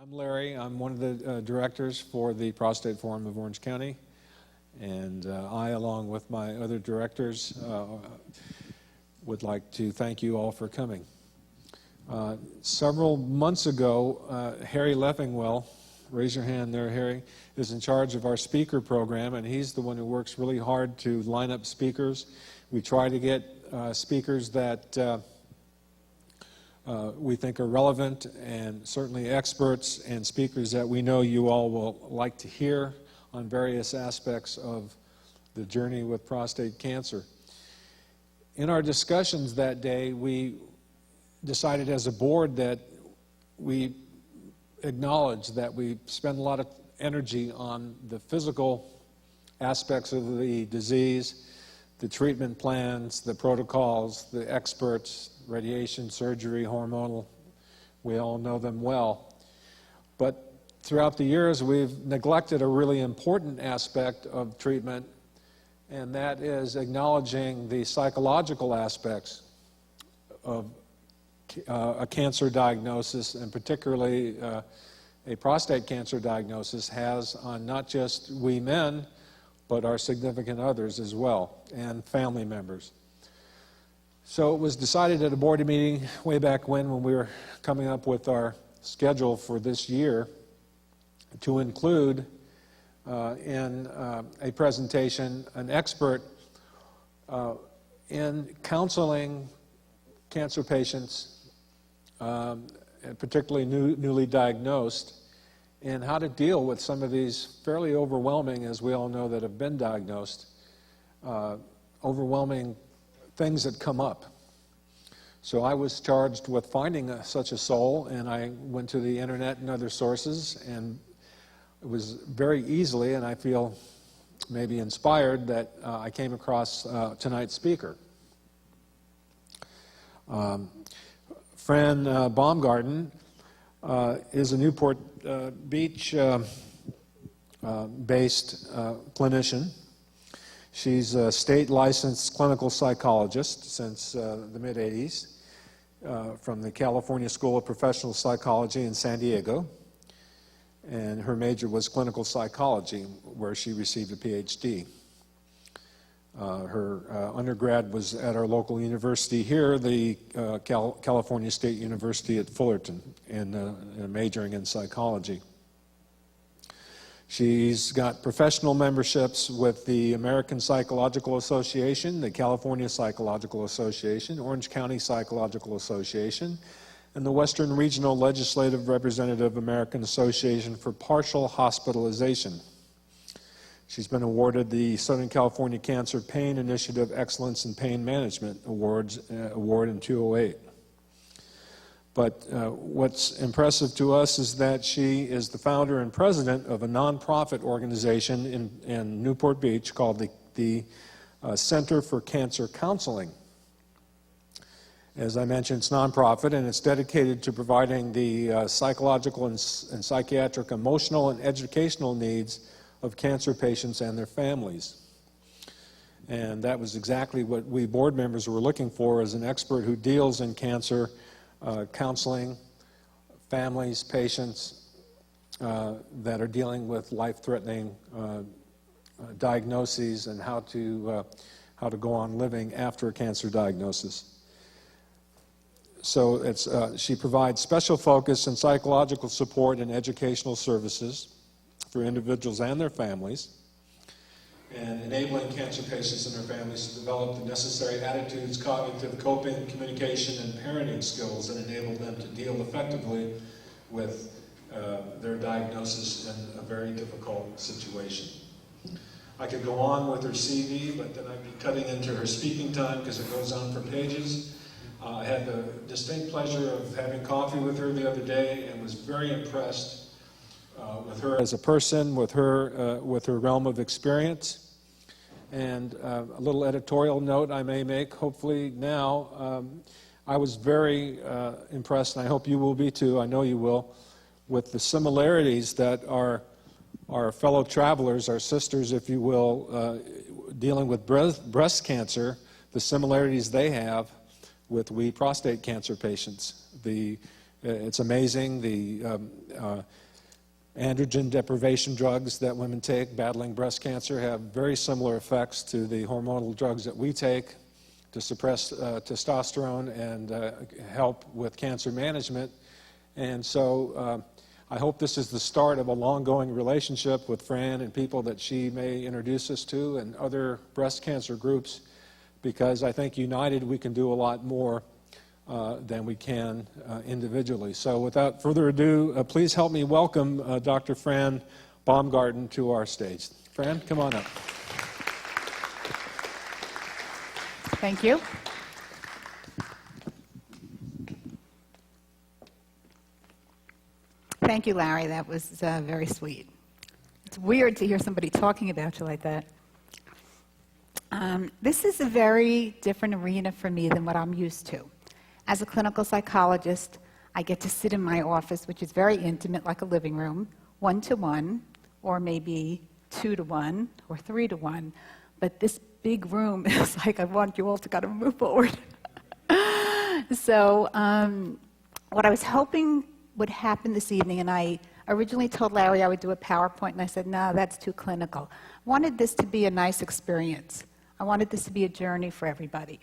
I'm Larry. I'm one of the directors for the Prostate Forum of Orange County, and I, along with my other directors, would like to thank you all for coming. Several months ago, Harry Leffingwell, raise your hand there, Harry, is in charge of our speaker program, and he's the one who works really hard to line up speakers. We try to get speakers that we think are relevant and certainly experts and speakers that we know you all will like to hear on various aspects of the journey with prostate cancer. In our discussions that day, we decided as a board that we acknowledge that we spend a lot of energy on the physical aspects of the disease, the treatment plans, the protocols, the experts, radiation, surgery, hormonal. We all know them well. But throughout the years, we've neglected a really important aspect of treatment, and that is acknowledging the psychological aspects of a cancer diagnosis, and particularly a prostate cancer diagnosis has on not just we men, but our significant others as well, and family members. So it was decided at a board meeting way back when we were coming up with our schedule for this year to include in a presentation an expert in counseling cancer patients, particularly newly diagnosed, and how to deal with some of these fairly overwhelming, as we all know that have been diagnosed, overwhelming things that come up. So I was charged with finding such a soul, and I went to the internet and other sources, and it was very easily, and I feel maybe inspired, that I came across tonight's speaker. Fran Baumgarten is a Newport Beach based clinician. She's a state licensed clinical psychologist since the mid-'80s from the California School of Professional Psychology in San Diego, and her major was clinical psychology, where she received a PhD. Her undergrad was at our local university here, the California State University at Fullerton, in majoring in psychology. She's got professional memberships with the American Psychological Association, the California Psychological Association, Orange County Psychological Association, and the Western Regional Legislative Representative American Association for Partial Hospitalization. She's been awarded the Southern California Cancer Pain Initiative Excellence in Pain Management Award in 2008. But what's impressive to us is that she is the founder and president of a nonprofit organization in Newport Beach called the Center for Cancer Counseling. As I mentioned, it's nonprofit, and it's dedicated to providing the psychological and psychiatric, emotional, and educational needs of cancer patients and their families. And that was exactly what we board members were looking for, as an expert who deals in cancer counseling, families, patients that are dealing with life-threatening diagnoses, and how to go on living after a cancer diagnosis. So she provides special focus and psychological support and educational services for individuals and their families, and enabling cancer patients and their families to develop the necessary attitudes, cognitive, coping, communication, and parenting skills that enable them to deal effectively with their diagnosis in a very difficult situation. I could go on with her CV, but then I'd be cutting into her speaking time because it goes on for pages. I had the distinct pleasure of having coffee with her the other day and was very impressed with her as a person, with her realm of experience. And a little editorial note I may make, hopefully now, I was very impressed, and I hope you will be too, I know you will, with the similarities that our fellow travelers, our sisters, if you will, dealing with breast cancer, the similarities they have with we prostate cancer patients. The It's amazing the androgen deprivation drugs that women take battling breast cancer have very similar effects to the hormonal drugs that we take to suppress testosterone and help with cancer management. And so I hope this is the start of a long-going relationship with Fran and people that she may introduce us to and other breast cancer groups, because I think united we can do a lot more than we can individually. So without further ado, please help me welcome Dr. Fran Baumgarten to our stage. Fran, come on up. Thank you. Thank you, Larry. That was very sweet. It's weird to hear somebody talking about you like that. This is a very different arena for me than what I'm used to. As a clinical psychologist, I get to sit in my office, which is very intimate, like a living room, 1-to-1, or maybe 2-to-1, or 3-to-1. But this big room is like, I want you all to kind of move forward. So what I was hoping would happen this evening, and I originally told Larry I would do a PowerPoint, and I said, no, that's too clinical. I wanted this to be a nice experience. I wanted this to be a journey for everybody.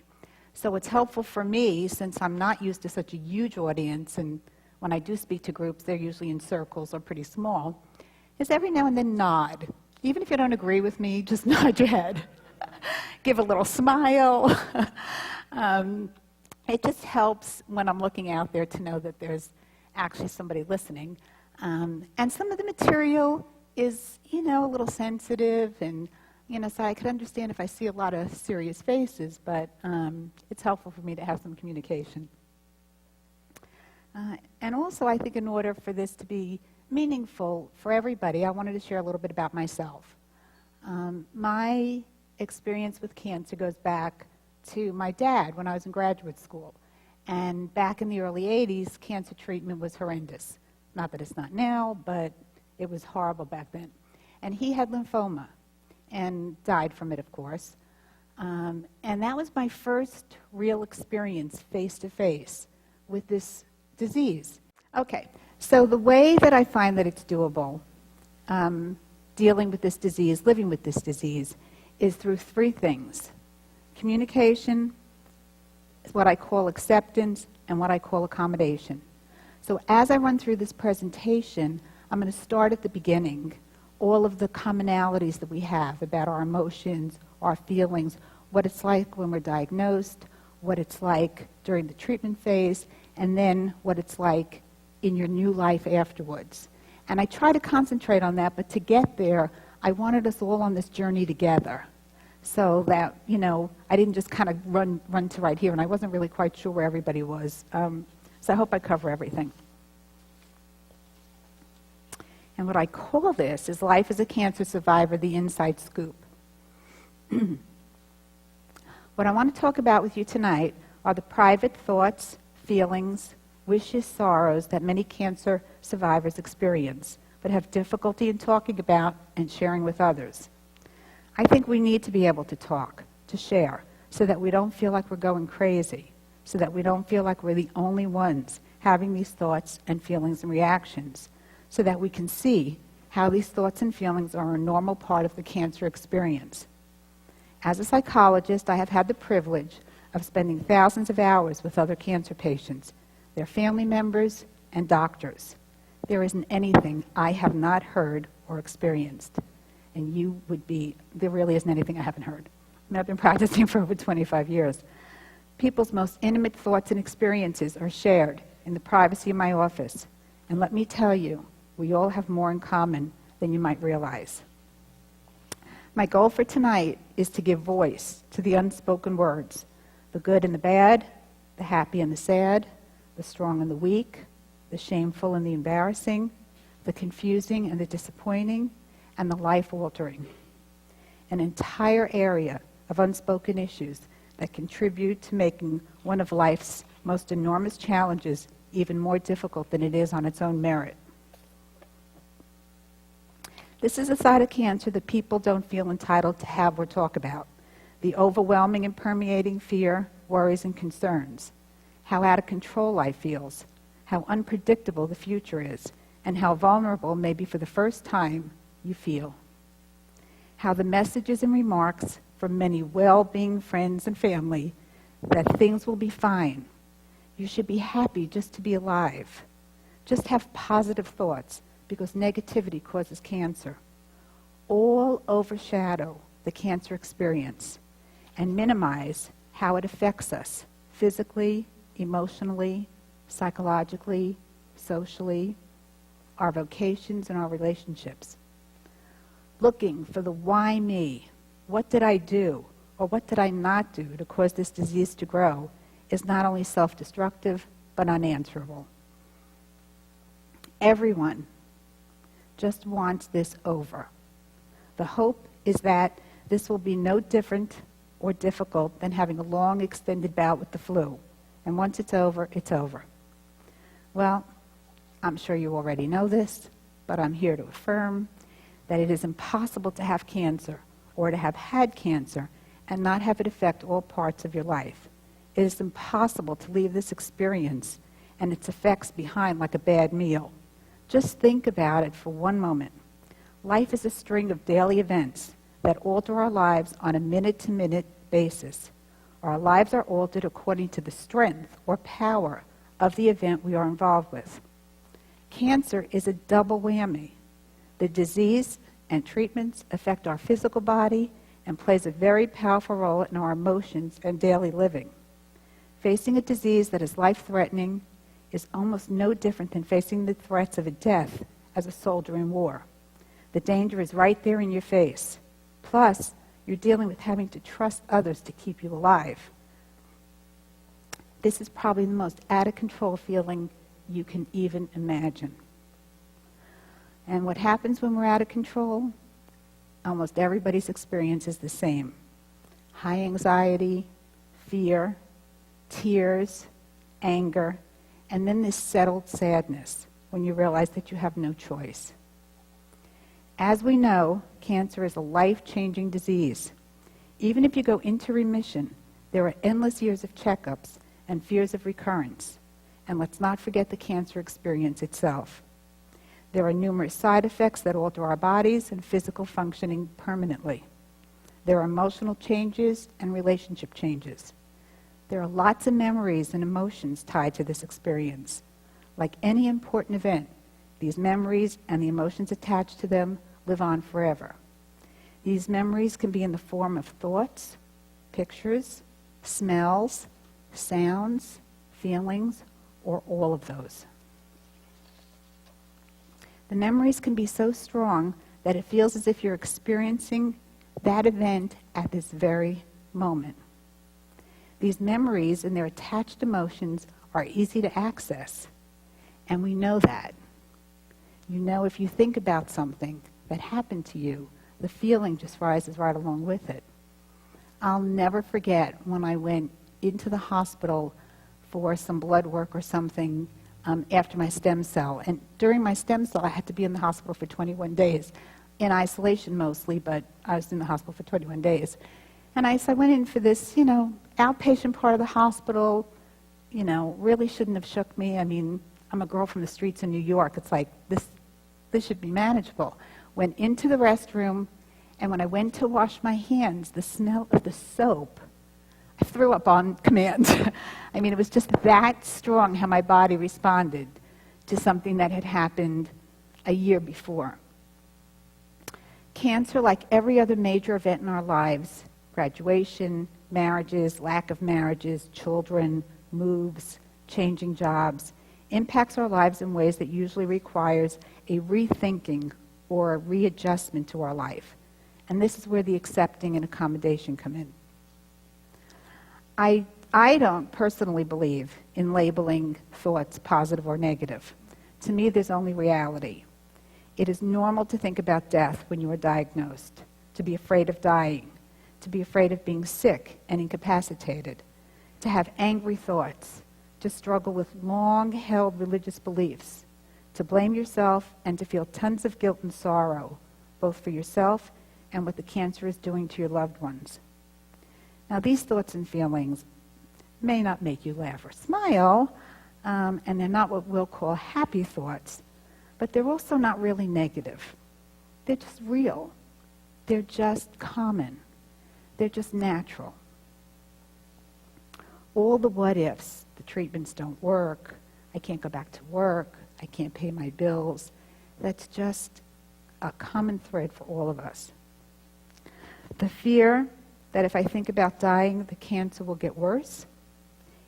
So it's helpful for me, since I'm not used to such a huge audience, and when I do speak to groups, they're usually in circles or pretty small, is every now and then nod. Even if you don't agree with me, just nod your head. Give a little smile. It just helps when I'm looking out there to know that there's actually somebody listening. And some of the material is, a little sensitive, and so I could understand if I see a lot of serious faces, but it's helpful for me to have some communication. And also, I think in order for this to be meaningful for everybody, I wanted to share a little bit about myself. My experience with cancer goes back to my dad when I was in graduate school. And back in the early 80s, cancer treatment was horrendous. Not that it's not now, but it was horrible back then. And he had lymphoma and died from it, of course. And that was my first real experience face-to-face with this disease. Okay, so the way that I find that it's doable, dealing with this disease, living with this disease, is through three things: communication, what I call acceptance, and what I call accommodation. So as I run through this presentation, I'm going to start at the beginning, all of the commonalities that we have about our emotions, our feelings, what it's like when we're diagnosed, what it's like during the treatment phase, and then what it's like in your new life afterwards. And I try to concentrate on that, but to get there, I wanted us all on this journey together, so that, I didn't just kind of run to right here, and I wasn't really quite sure where everybody was. So I hope I cover everything. And what I call this is Life as a Cancer Survivor, the Inside Scoop. What I want to talk about with you tonight are the private thoughts, feelings, wishes, sorrows that many cancer survivors experience, but have difficulty in talking about and sharing with others. I think we need to be able to talk, to share, so that we don't feel like we're going crazy, so that we don't feel like we're the only ones having these thoughts and feelings and reactions, so that we can see how these thoughts and feelings are a normal part of the cancer experience. As a psychologist, I have had the privilege of spending thousands of hours with other cancer patients, their family members, and doctors. There isn't anything I have not heard or experienced. And there really isn't anything I haven't heard. I've been practicing for over 25 years. People's most intimate thoughts and experiences are shared in the privacy of my office. And let me tell you, we all have more in common than you might realize. My goal for tonight is to give voice to the unspoken words, the good and the bad, the happy and the sad, the strong and the weak, the shameful and the embarrassing, the confusing and the disappointing, and the life-altering. An entire area of unspoken issues that contribute to making one of life's most enormous challenges even more difficult than it is on its own merit. This is a side of cancer that people don't feel entitled to have or talk about. The overwhelming and permeating fear, worries, and concerns. How out of control life feels. how unpredictable the future is, and how vulnerable, maybe for the first time, you feel. How the messages and remarks from many well-being friends and family that things will be fine. You should be happy just to be alive. Just have positive thoughts, because negativity causes cancer. All overshadow the cancer experience and minimize how it affects us physically, emotionally, psychologically, socially, our vocations and our relationships. Looking for the why me, what did I do or what did I not do to cause this disease to grow, is not only self-destructive but unanswerable. Everyone just wants this over. The hope is that this will be no different or difficult than having a long, extended bout with the flu. And once it's over, it's over. Well, I'm sure you already know this, but I'm here to affirm that it is impossible to have cancer or to have had cancer and not have it affect all parts of your life. It is impossible to leave this experience and its effects behind like a bad meal. Just think about it for one moment. Life is a string of daily events that alter our lives on a minute-to-minute basis. Our lives are altered according to the strength or power of the event we are involved with. Cancer is a double whammy. The disease and treatments affect our physical body and plays a very powerful role in our emotions and daily living. Facing a disease that is life-threatening is almost no different than facing the threats of a death as a soldier in war. The danger is right there in your face. Plus, you're dealing with having to trust others to keep you alive. This is probably the most out-of-control feeling you can even imagine. And what happens when we're out of control? Almost everybody's experience is the same. High anxiety, fear, tears, anger, and then this settled sadness when you realize that you have no choice. As we know, cancer is a life-changing disease. Even if you go into remission, there are endless years of checkups and fears of recurrence. And let's not forget the cancer experience itself. There are numerous side effects that alter our bodies and physical functioning permanently. There are emotional changes and relationship changes. There are lots of memories and emotions tied to this experience. Like any important event, these memories and the emotions attached to them live on forever. These memories can be in the form of thoughts, pictures, smells, sounds, feelings, or all of those. The memories can be so strong that it feels as if you're experiencing that event at this very moment. These memories and their attached emotions are easy to access, and we know that. You know, if you think about something that happened to you, the feeling just rises right along with it. I'll never forget when I went into the hospital for some blood work or something after my stem cell. And during my stem cell, I had to be in the hospital for 21 days, in isolation mostly, but I was in the hospital for 21 days. And I went in for this, outpatient part of the hospital, really shouldn't have shook me. I mean, I'm a girl from the streets in New York. It's like, this should be manageable. Went into the restroom, and when I went to wash my hands, the smell of the soap, I threw up on command. I mean, it was just that strong how my body responded to something that had happened a year before. Cancer, like every other major event in our lives, graduation, marriages, lack of marriages, children, moves, changing jobs, impacts our lives in ways that usually requires a rethinking or a readjustment to our life. And this is where the accepting and accommodation come in. I don't personally believe in labeling thoughts positive or negative. To me, there's only reality. It is normal to think about death when you are diagnosed, to be afraid of dying, to be afraid of being sick and incapacitated, to have angry thoughts, to struggle with long-held religious beliefs, to blame yourself and to feel tons of guilt and sorrow, both for yourself and what the cancer is doing to your loved ones. Now, these thoughts and feelings may not make you laugh or smile, and they're not what we'll call happy thoughts, but they're also not really negative. They're just real. They're just common. They're just natural. All the what ifs, the treatments don't work, I can't go back to work, I can't pay my bills, that's just a common thread for all of us. The fear that if I think about dying, the cancer will get worse.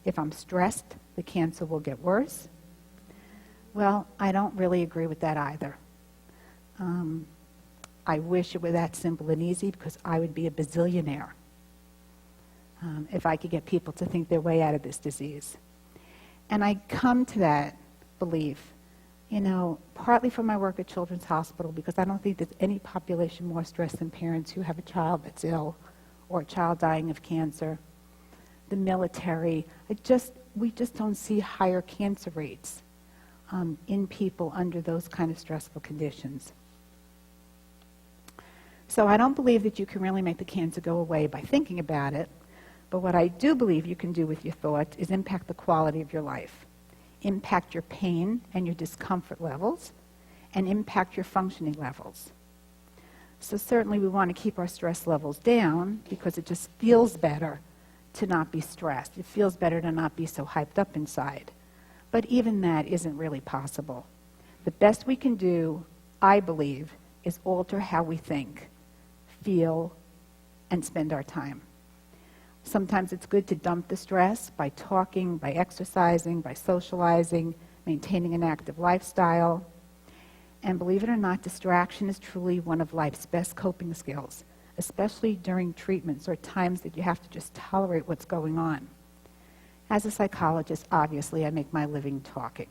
If I'm stressed, the cancer will get worse. Well, I don't really agree with that either. I wish it were that simple and easy, because I would be a bazillionaire if I could get people to think their way out of this disease. And I come to that belief, partly from my work at Children's Hospital, because I don't think there's any population more stressed than parents who have a child that's ill or a child dying of cancer. The military, we just don't see higher cancer rates in people under those kind of stressful conditions. So I don't believe that you can really make the cancer go away by thinking about it, but what I do believe you can do with your thoughts is impact the quality of your life, impact your pain and your discomfort levels, and impact your functioning levels. So certainly we want to keep our stress levels down, because it just feels better to not be stressed. It feels better to not be so hyped up inside. But even that isn't really possible. The best we can do, I believe, is alter how we think, feel, and spend our time. Sometimes it's good to dump the stress by talking, by exercising, by socializing, maintaining an active lifestyle. And believe it or not, distraction is truly one of life's best coping skills, especially during treatments or times that you have to just tolerate what's going on. As a psychologist, obviously, I make my living talking.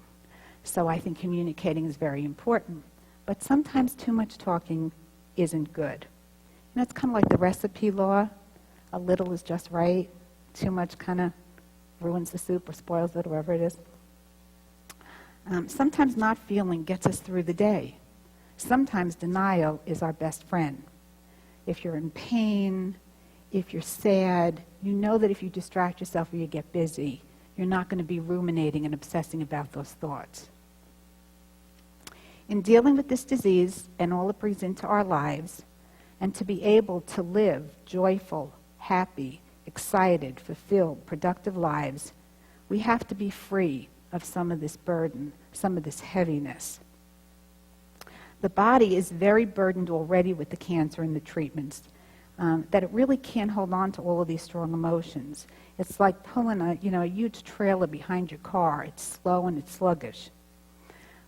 So I think communicating is very important. But sometimes too much talking isn't good. And that's kind of like the recipe law. A little is just right. Too much kind of ruins the soup or spoils it, or whatever it is. Sometimes not feeling gets us through the day. Sometimes denial is our best friend. If you're in pain, if you're sad, you know that if you distract yourself or you get busy, you're not going to be ruminating and obsessing about those thoughts. In dealing with this disease and all it brings into our lives, and to be able to live joyful, happy, excited, fulfilled, productive lives, we have to be free of some of this burden, some of this heaviness. The body is very burdened already with the cancer and the treatments, that it really can't hold on to all of these strong emotions. It's like pulling a huge trailer behind your car. It's slow and it's sluggish.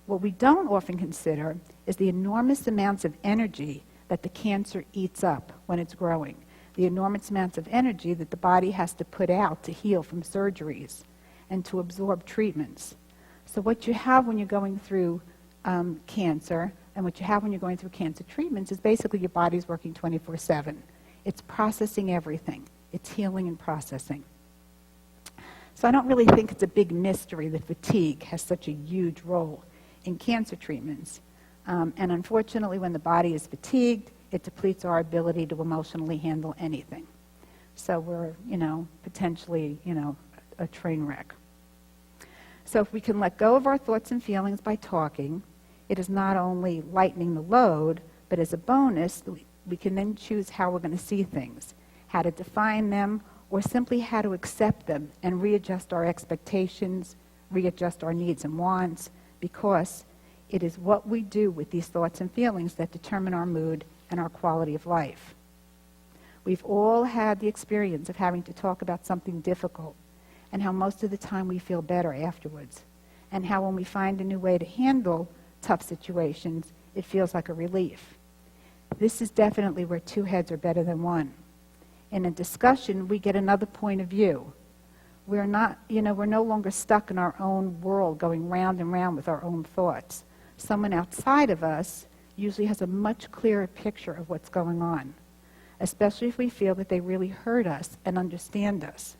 What we don't often consider is the enormous amounts of energy that the cancer eats up when it's growing, the enormous amounts of energy that the body has to put out to heal from surgeries and to absorb treatments. So what you have when you're going through cancer, and what you have when you're going through cancer treatments, is basically your body's working 24/7. It's processing everything. It's healing and processing. So I don't really think it's a big mystery that fatigue has such a huge role in cancer treatments. And unfortunately, when the body is fatigued, it depletes our ability to emotionally handle anything. So we're, potentially, a train wreck. So if we can let go of our thoughts and feelings by talking, it is not only lightening the load, but as a bonus, we can then choose how we're going to see things, how to define them, or simply how to accept them and readjust our expectations, readjust our needs and wants, because it is what we do with these thoughts and feelings that determine our mood and our quality of life. We've all had the experience of having to talk about something difficult, and how most of the time we feel better afterwards, and how when we find a new way to handle tough situations, it feels like a relief. This is definitely where two heads are better than one. In a discussion, we get another point of view. We're no longer stuck in our own world, going round and round with our own thoughts. Someone outside of us usually has a much clearer picture of what's going on, especially if we feel that they really heard us and understand us.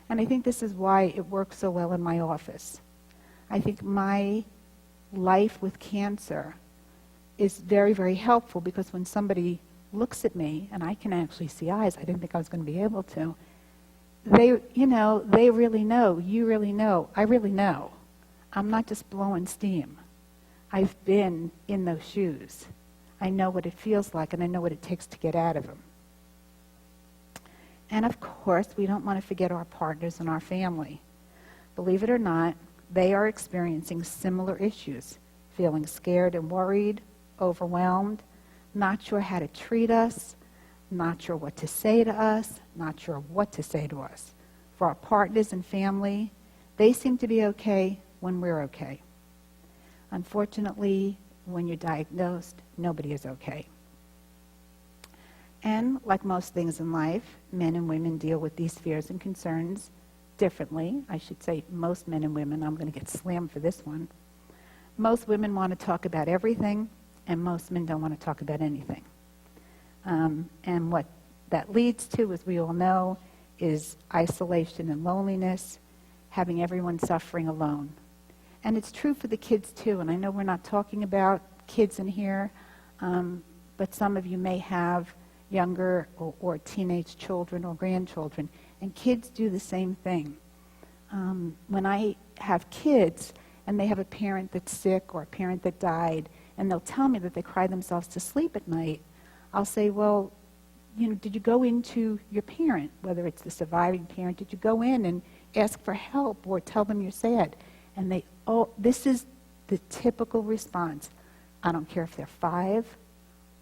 And I think this is why it works so well in my office. I think my life with cancer is very, very helpful, because when somebody looks at me, and I can actually see eyes, I didn't think I was going to be able to, they really know, you really know, I really know. I'm not just blowing steam. I've been in those shoes. I know what it feels like, and I know what it takes to get out of them. And of course, we don't want to forget our partners and our family. Believe it or not, they are experiencing similar issues, feeling scared and worried, overwhelmed, not sure how to treat us, not sure what to say to us, not sure what to say to us. For our partners and family, they seem to be okay when we're okay. Unfortunately, when you're diagnosed, nobody is okay. And like most things in life, men and women deal with these fears and concerns differently. I should say most men and women. I'm going to get slammed for this one. Most women want to talk about everything, and most men don't want to talk about anything. And what that leads to, as we all know, is isolation and loneliness, having everyone suffering alone. And it's true for the kids too, and I know we're not talking about kids in here, but some of you may have younger or teenage children or grandchildren, and kids do the same thing. When I have kids and they have a parent that's sick or a parent that died, and they'll tell me that they cry themselves to sleep at night, I'll say, well, did you go into your parent, whether it's the surviving parent, did you go in and ask for help or tell them you're sad? And this is the typical response. I don't care if they're 5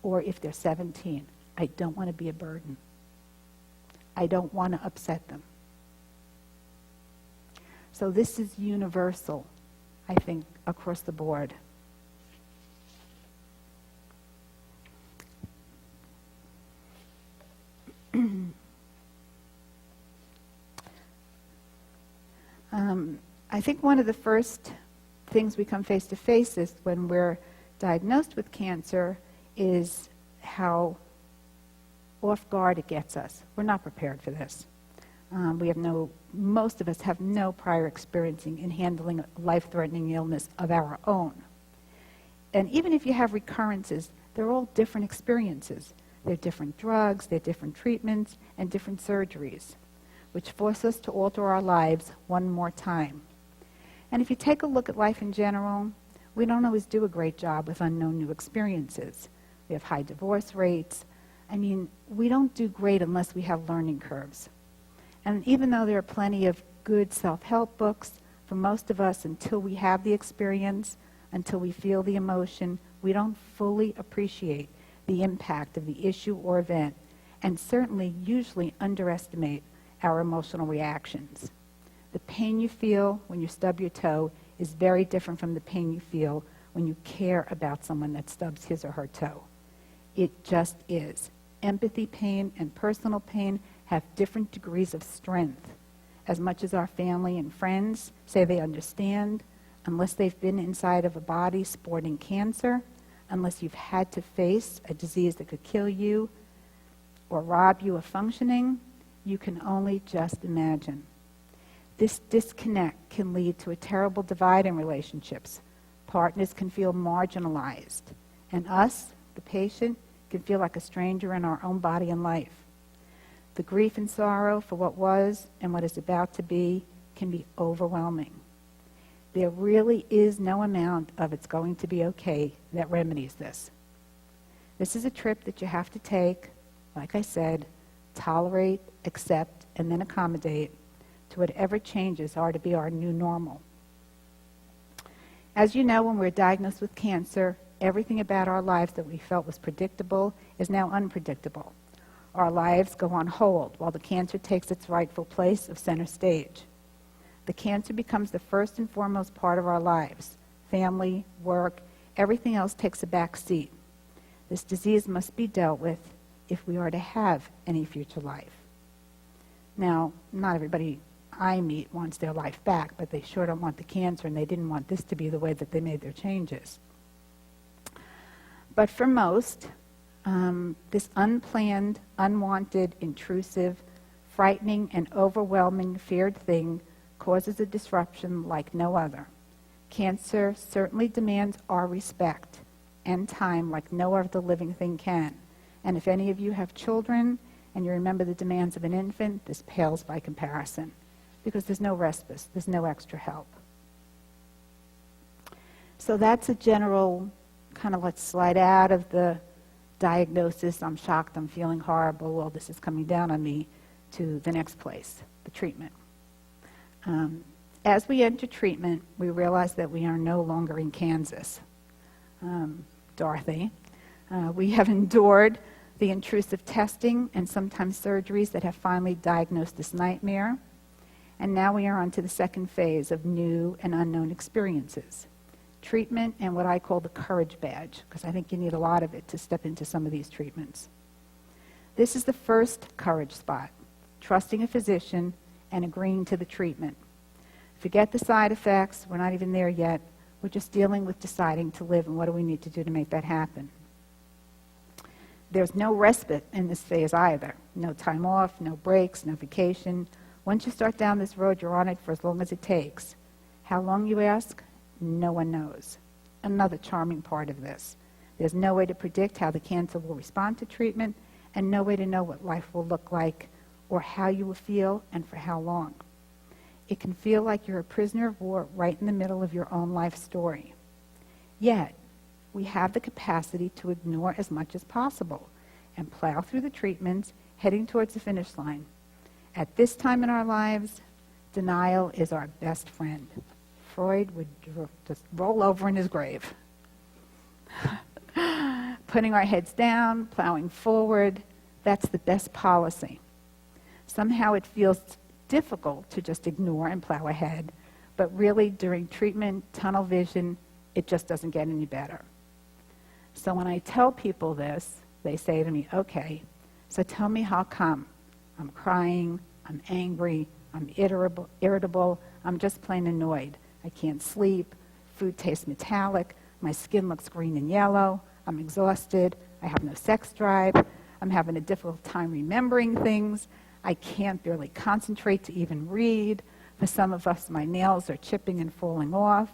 or if they're 17. I don't want to be a burden. I don't want to upset them. So this is universal, I think, across the board. I think one of the first things we come face to face is when we're diagnosed with cancer is how off guard it gets us. We're not prepared for this. Most of us have no prior experience in handling a life-threatening illness of our own. And even if you have recurrences, they're all different experiences. They're different drugs, they're different treatments, and different surgeries, which force us to alter our lives one more time. And if you take a look at life in general, we don't always do a great job with unknown new experiences. We have high divorce rates. We don't do great unless we have learning curves. And even though there are plenty of good self-help books, for most of us, until we have the experience, until we feel the emotion, we don't fully appreciate the impact of the issue or event, and certainly usually underestimate our emotional reactions. The pain you feel when you stub your toe is very different from the pain you feel when you care about someone that stubs his or her toe. It just is. Empathy pain and personal pain have different degrees of strength. As much as our family and friends say they understand, unless they've been inside of a body sporting cancer, unless you've had to face a disease that could kill you or rob you of functioning, you can only just imagine. This disconnect can lead to a terrible divide in relationships. Partners can feel marginalized, and us, the patient, can feel like a stranger in our own body and life. The grief and sorrow for what was and what is about to be can be overwhelming. There really is no amount of "it's going to be okay" that remedies this. This is a trip that you have to take, like I said, tolerate, accept, and then accommodate to whatever changes are to be our new normal. As you know, when we're diagnosed with cancer, everything about our lives that we felt was predictable is now unpredictable. Our lives go on hold while the cancer takes its rightful place of center stage. The cancer becomes the first and foremost part of our lives. Family, work, everything else takes a back seat. This disease must be dealt with if we are to have any future life. Now, not everybody I meet wants their life back, but they sure don't want the cancer, and they didn't want this to be the way that they made their changes. But for most, this unplanned, unwanted, intrusive, frightening, and overwhelming feared thing causes a disruption like no other. Cancer certainly demands our respect and time like no other living thing can. And if any of you have children, and you remember the demands of an infant, this pales by comparison, because there's no respite, there's no extra help. So that's a general kind of let's slide out of the diagnosis, I'm shocked, I'm feeling horrible, well, this is coming down on me, to the next place, the treatment. As we enter treatment, we realize that we are no longer in Kansas. Dorothy. We have endured the intrusive testing and sometimes surgeries that have finally diagnosed this nightmare. And now we are on to the second phase of new and unknown experiences. Treatment and what I call the courage badge, because I think you need a lot of it to step into some of these treatments. This is the first courage spot, trusting a physician and agreeing to the treatment. Forget the side effects, we're not even there yet. We're just dealing with deciding to live and what do we need to do to make that happen. There's no respite in this phase either. No time off, no breaks, no vacation. Once you start down this road, you're on it for as long as it takes. How long, you ask? No one knows. Another charming part of this. There's no way to predict how the cancer will respond to treatment, and no way to know what life will look like or how you will feel and for how long. It can feel like you're a prisoner of war right in the middle of your own life story. Yet, we have the capacity to ignore as much as possible and plow through the treatments, heading towards the finish line. At this time in our lives, denial is our best friend. Freud would just roll over in his grave. Putting our heads down, plowing forward, that's the best policy. Somehow it feels difficult to just ignore and plow ahead, but really during treatment, tunnel vision, it just doesn't get any better. So when I tell people this, they say to me, okay, so tell me how come. I'm crying, I'm angry, I'm irritable, I'm just plain annoyed. I can't sleep, food tastes metallic, my skin looks green and yellow, I'm exhausted, I have no sex drive, I'm having a difficult time remembering things, I can't barely concentrate to even read. For some of us, my nails are chipping and falling off.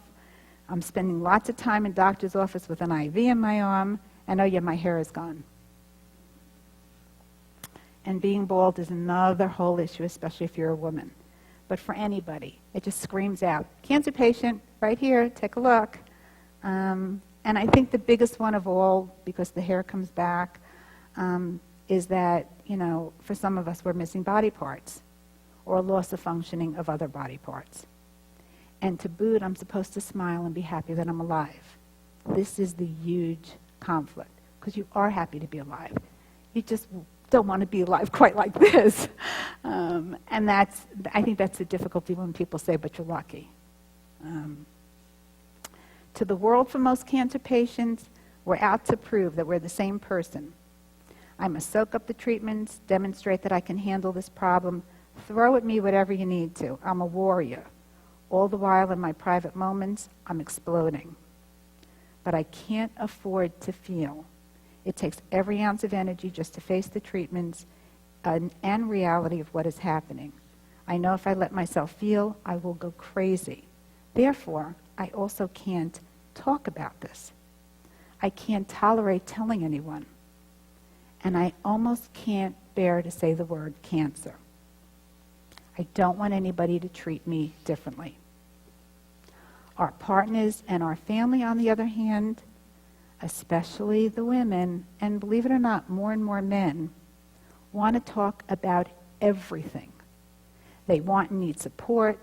I'm spending lots of time in doctor's office with an IV in my arm, and oh yeah, my hair is gone. And being bald is another whole issue, especially if you're a woman. But for anybody, it just screams out, cancer patient, right here, take a look. And I think the biggest one of all, because the hair comes back, is that, for some of us, we're missing body parts or a loss of functioning of other body parts. And to boot, I'm supposed to smile and be happy that I'm alive. This is the huge conflict, because you are happy to be alive. You just don't want to be alive quite like this. And I think that's the difficulty when people say, but you're lucky. To the world, for most cancer patients, we're out to prove that we're the same person. I must soak up the treatments, demonstrate that I can handle this problem, throw at me whatever you need to. I'm a warrior. All the while in my private moments, I'm exploding. But I can't afford to feel. It takes every ounce of energy just to face the treatments and reality of what is happening. I know if I let myself feel, I will go crazy. Therefore, I also can't talk about this. I can't tolerate telling anyone. And I almost can't bear to say the word cancer. I don't want anybody to treat me differently. Our partners and our family, on the other hand, especially the women, and believe it or not, more and more men, want to talk about everything. They want and need support.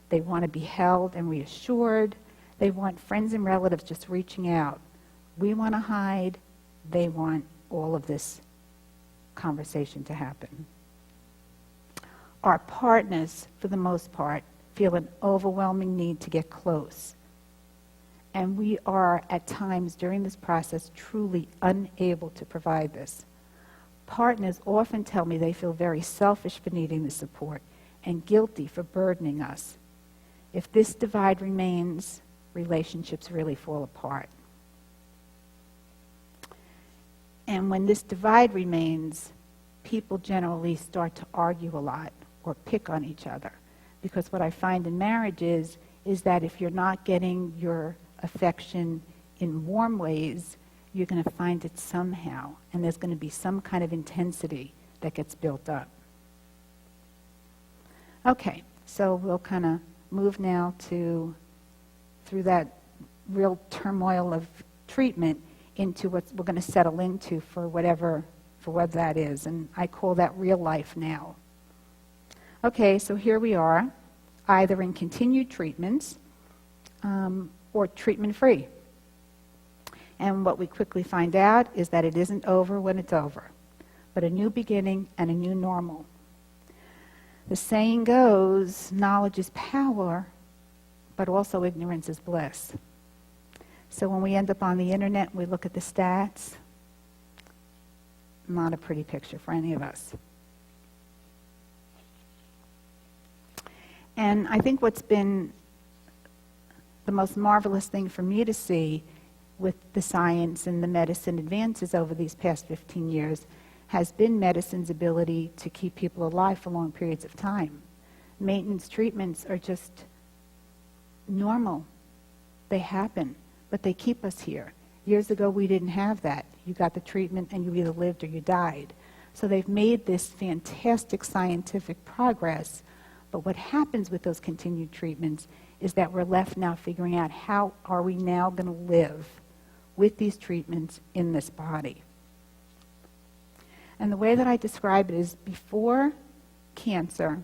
They want to be held and reassured. They want friends and relatives just reaching out. We want to hide. They want all of this conversation to happen. Our partners, for the most part, feel an overwhelming need to get close. And we are, at times during this process, truly unable to provide this. Partners often tell me they feel very selfish for needing the support and guilty for burdening us. If this divide remains, relationships really fall apart. And when this divide remains, people generally start to argue a lot or pick on each other. Because what I find in marriages is that if you're not getting your affection in warm ways, you're going to find it somehow. And there's going to be some kind of intensity that gets built up. Okay, so we'll kind of move now through that real turmoil of treatment into what we're going to settle into for what that is. And I call that real life now. Okay, so here we are, either in continued treatments or treatment-free. And what we quickly find out is that it isn't over when it's over, but a new beginning and a new normal. The saying goes, knowledge is power, but also ignorance is bliss. So when we end up on the internet and we look at the stats, not a pretty picture for any of us. And I think what's been the most marvelous thing for me to see with the science and the medicine advances over these past 15 years has been medicine's ability to keep people alive for long periods of time. Maintenance treatments are just normal. They happen, but they keep us here. Years ago, we didn't have that. You got the treatment and you either lived or you died. So they've made this fantastic scientific progress, but what happens with those continued treatments is that we're left now figuring out how are we now going to live with these treatments in this body. And the way that I describe it is before cancer,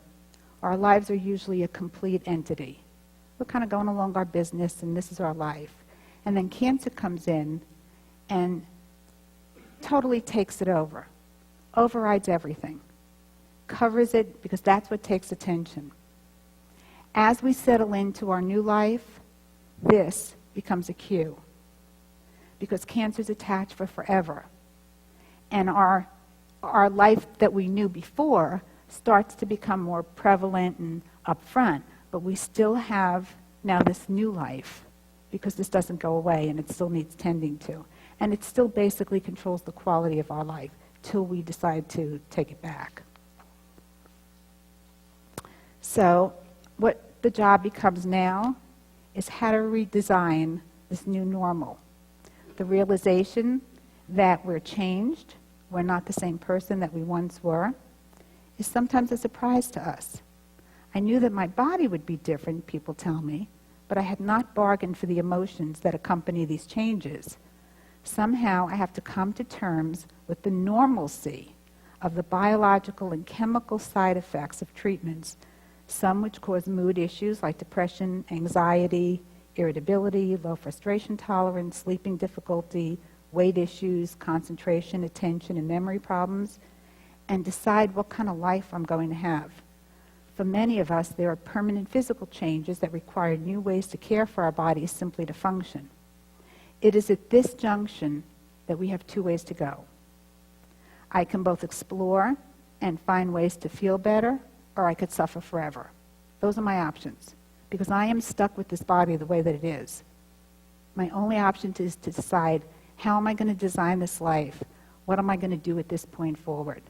our lives are usually a complete entity. We're kind of going along our business and this is our life. And then cancer comes in and totally takes it over, overrides everything, covers it because that's what takes attention. As we settle into our new life, this becomes a cue because cancer's attached for forever. And our life that we knew before starts to become more prevalent and upfront, but we still have now this new life because this doesn't go away and it still needs tending to. And it still basically controls the quality of our life till we decide to take it back. So what the job becomes now is how to redesign this new normal. The realization that we're changed, we're not the same person that we once were, is sometimes a surprise to us. I knew that my body would be different, people tell me, but I had not bargained for the emotions that accompany these changes. Somehow I have to come to terms with the normalcy of the biological and chemical side effects of treatments, some which cause mood issues like depression, anxiety, irritability, low frustration tolerance, sleeping difficulty, weight issues, concentration, attention, and memory problems, and decide what kind of life I'm going to have. For many of us, there are permanent physical changes that require new ways to care for our bodies simply to function. It is at this junction that we have two ways to go. I can both explore and find ways to feel better, or I could suffer forever. Those are my options, because I am stuck with this body the way that it is. My only option is to decide, how am I going to design this life? What am I going to do at this point forward?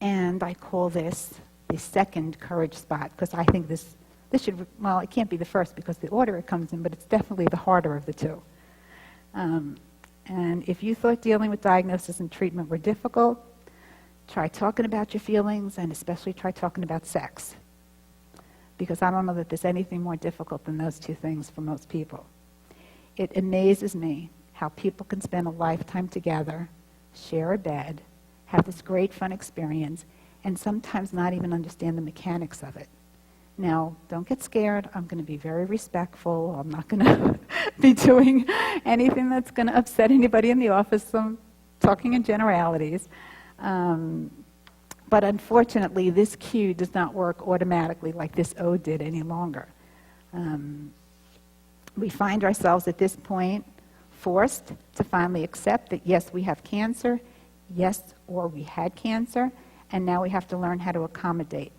And I call this the second courage spot, because I think this should, well, it can't be the first because the order it comes in, but it's definitely the harder of the two. And if you thought dealing with diagnosis and treatment were difficult, try talking about your feelings, and especially try talking about sex. Because I don't know that there's anything more difficult than those two things for most people. It amazes me how people can spend a lifetime together, share a bed, have this great fun experience, and sometimes not even understand the mechanics of it. Now, don't get scared. I'm going to be very respectful. I'm not going to be doing anything that's going to upset anybody in the office. I'm talking in generalities. But unfortunately, this cue does not work automatically like this O did any longer. We find ourselves at this point forced to finally accept that, yes, we have cancer, yes, or we had cancer, and now we have to learn how to accommodate.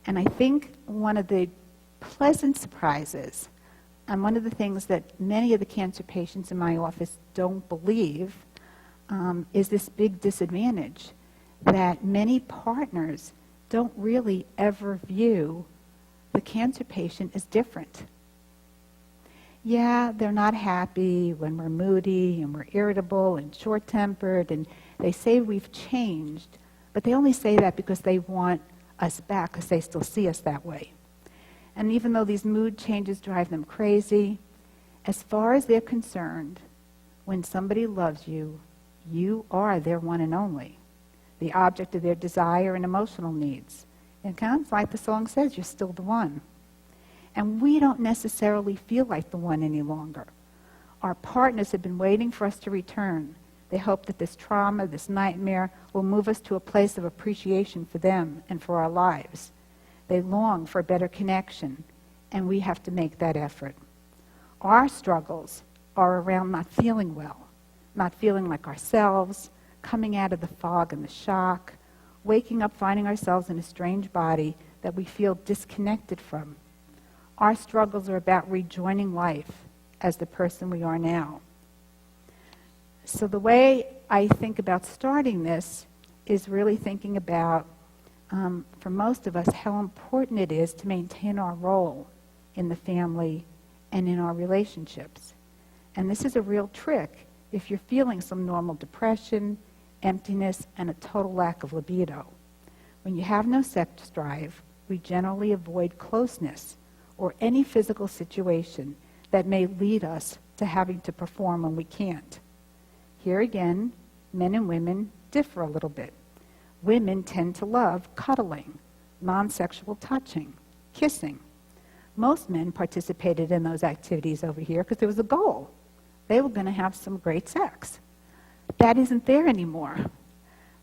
And I think one of the pleasant surprises, and one of the things that many of the cancer patients in my office don't believe, is this big disadvantage that many partners don't really ever view the cancer patient as different. Yeah, they're not happy when we're moody and we're irritable and short-tempered, and They say we've changed, but they only say that because they want us back, because they still see us that way. And even though these mood changes drive them crazy, as far as they're concerned, when somebody loves you, you are their one and only, the object of their desire and emotional needs. It sounds like the song says, you're still the one. And we don't necessarily feel like the one any longer. Our partners have been waiting for us to return. They hope that this trauma, this nightmare, will move us to a place of appreciation for them and for our lives. They long for a better connection, and we have to make that effort. Our struggles are around not feeling well, not feeling like ourselves, coming out of the fog and the shock, waking up finding ourselves in a strange body that we feel disconnected from. Our struggles are about rejoining life as the person we are now. So the way I think about starting this is really thinking about, for most of us, how important it is to maintain our role in the family and in our relationships. And this is a real trick if you're feeling some normal depression, emptiness, and a total lack of libido. When you have no sex drive, we generally avoid closeness or any physical situation that may lead us to having to perform when we can't. Here again, men and women differ a little bit. Women tend to love cuddling, non-sexual touching, kissing. Most men participated in those activities over here because there was a goal. They were going to have some great sex. That isn't there anymore.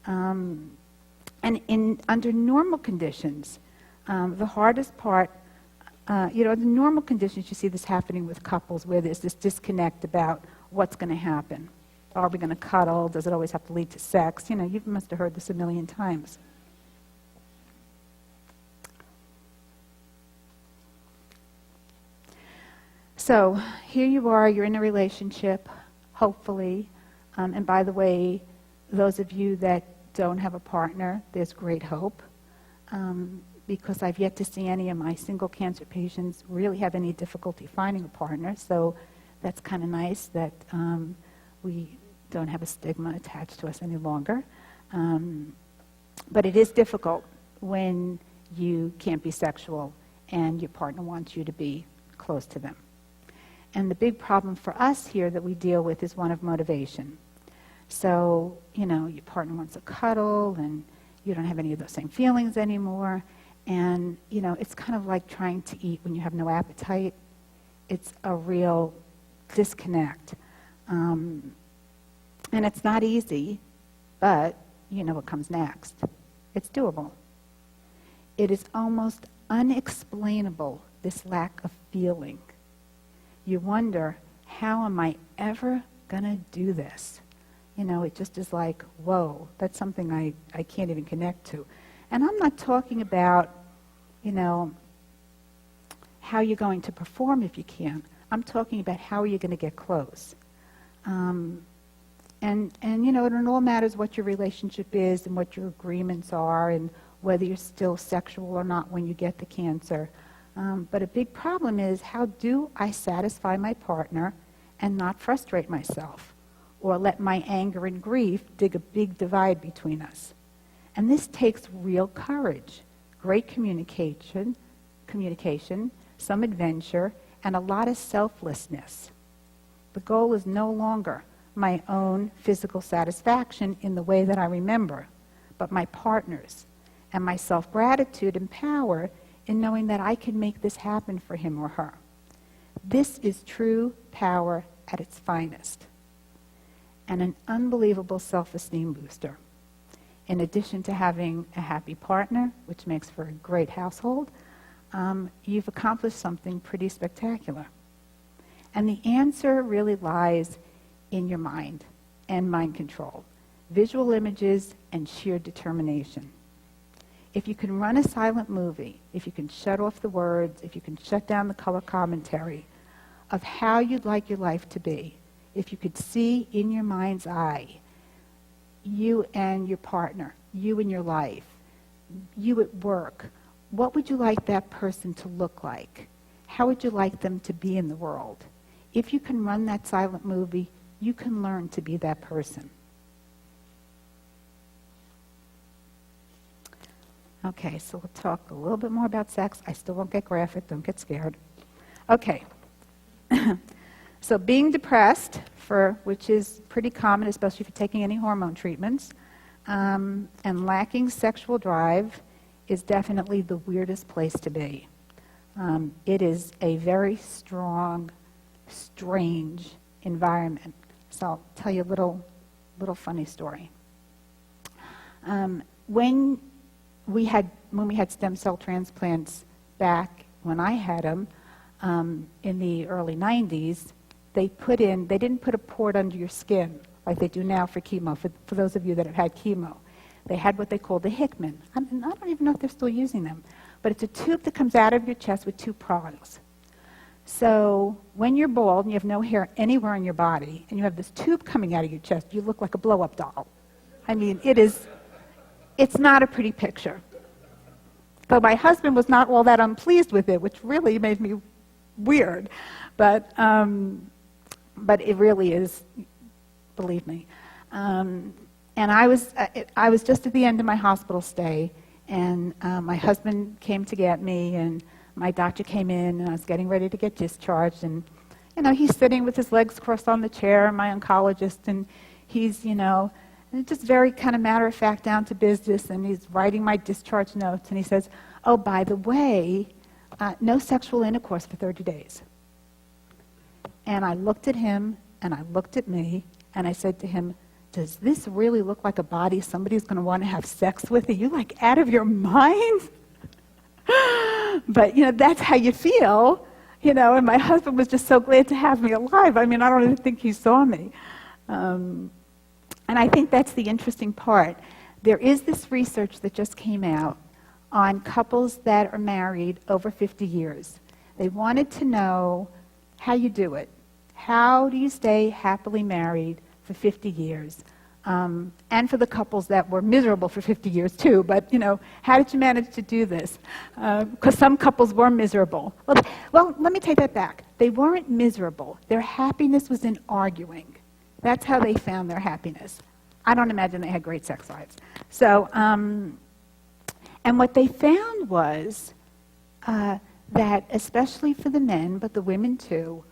And under normal conditions, the hardest part, under normal conditions, you see this happening with couples where there's this disconnect about what's going to happen. Are we going to cuddle? Does it always have to lead to sex? You must have heard this a million times. So here you are, you're in a relationship, hopefully. And by the way, those of you that don't have a partner, there's great hope. Because I've yet to see any of my single cancer patients really have any difficulty finding a partner. So that's kind of nice that we don't have a stigma attached to us any longer. But it is difficult when you can't be sexual and your partner wants you to be close to them. And the big problem for us here that we deal with is one of motivation. So, your partner wants to cuddle and you don't have any of those same feelings anymore. And, it's kind of like trying to eat when you have no appetite. It's a real disconnect. And it's not easy, but you know what comes next. It's doable. It is almost unexplainable, this lack of feeling. You wonder, how am I ever going to do this? It just is like, whoa, that's something I can't even connect to. And I'm not talking about, how you're going to perform if you can. I'm talking about how are you going to get close. And it all matters what your relationship is and what your agreements are and whether you're still sexual or not when you get the cancer. But a big problem is, how do I satisfy my partner and not frustrate myself or let my anger and grief dig a big divide between us? And this takes real courage, great communication, some adventure, and a lot of selflessness. The goal is no longer my own physical satisfaction in the way that I remember, but my partner's, and my self-gratitude and power in knowing that I can make this happen for him or her. This is true power at its finest, and an unbelievable self-esteem booster. In addition to having a happy partner, which makes for a great household, you've accomplished something pretty spectacular. And the answer really lies in your mind and mind control, visual images, and sheer determination. If you can run a silent movie, if you can shut off the words, if you can shut down the color commentary of how you'd like your life to be, if you could see in your mind's eye you and your partner, you and your life, you at work, what would you like that person to look like? How would you like them to be in the world? If you can run that silent movie, you can learn to be that person. Okay, so we'll talk a little bit more about sex. I still won't get graphic, don't get scared. Okay. So being depressed, which is pretty common, especially if you're taking any hormone treatments, and lacking sexual drive is definitely the weirdest place to be. It is a very strong, strange environment. So I'll tell you a little funny story. When we had stem cell transplants back when I had them in the early 90s, they didn't put a port under your skin like they do now for chemo, for those of you that have had chemo. They had what they call the Hickman. I don't even know if they're still using them, but it's a tube that comes out of your chest with two prongs. So when you're bald and you have no hair anywhere in your body, and you have this tube coming out of your chest, you look like a blow-up doll. I mean, it's not a pretty picture. So my husband was not all that unpleased with it, which really made me weird. But it really is, believe me. And I was just at the end of my hospital stay, and my husband came to get me, and my doctor came in, and I was getting ready to get discharged. And, he's sitting with his legs crossed on the chair, my oncologist, and he's, just very kind of matter-of-fact, down to business, and he's writing my discharge notes, and he says, oh, by the way, no sexual intercourse for 30 days. And I looked at him, and I looked at me, and I said to him, does this really look like a body somebody's going to want to have sex with? Are you, like, out of your mind? But, that's how you feel, and my husband was just so glad to have me alive. I mean, I don't even think he saw me. And I think that's the interesting part. There is this research that just came out on couples that are married over 50 years. They wanted to know how you do it. How do you stay happily married for 50 years? And for the couples that were miserable for 50 years too, but, how did you manage to do this? Because some couples were miserable. Well, let me take that back. They weren't miserable. Their happiness was in arguing. That's how they found their happiness. I don't imagine they had great sex lives. So, and what they found was that, especially for the men, but the women too,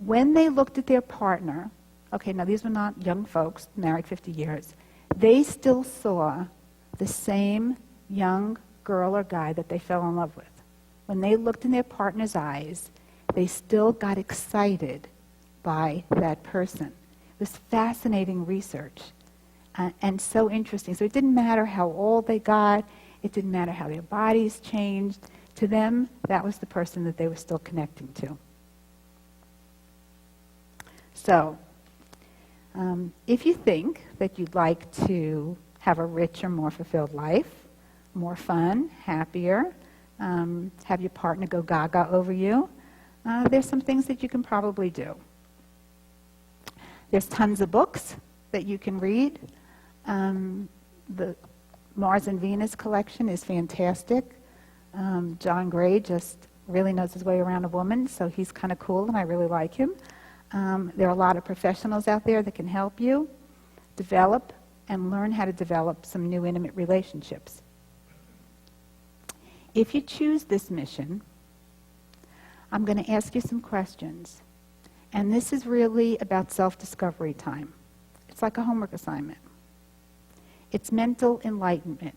when they looked at their partner, okay, now these were not young folks, married 50 years, they still saw the same young girl or guy that they fell in love with. When they looked in their partner's eyes, they still got excited by that person. It was fascinating research and so interesting. So it didn't matter how old they got, it didn't matter how their bodies changed. To them, that was the person that they were still connecting to. So, if you think that you'd like to have a richer, more fulfilled life, more fun, happier, have your partner go gaga over you, there's some things that you can probably do. There's tons of books that you can read. The Mars and Venus collection is fantastic. John Gray just really knows his way around a woman, so he's kind of cool, and I really like him. There are a lot of professionals out there that can help you develop and learn how to develop some new intimate relationships. If you choose this mission, I'm going to ask you some questions. And this is really about self-discovery time. It's like a homework assignment. It's mental enlightenment,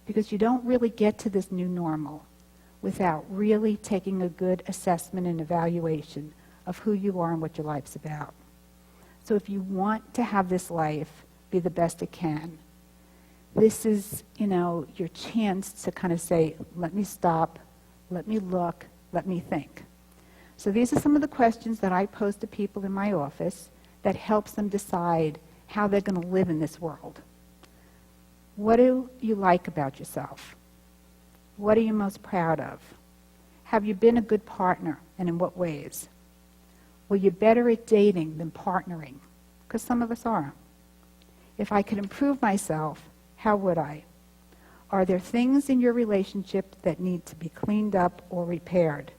because you don't really get to this new normal without really taking a good assessment and evaluation of who you are and what your life's about. So if you want to have this life be the best it can, this is, your chance to kind of say, let me stop, let me look, let me think. So these are some of the questions that I pose to people in my office that helps them decide how they're going to live in this world. What do you like about yourself? What are you most proud of? Have you been a good partner, and in what ways? Were you better at dating than partnering? Because some of us are. If I could improve myself, how would I? Are there things in your relationship that need to be cleaned up or repaired?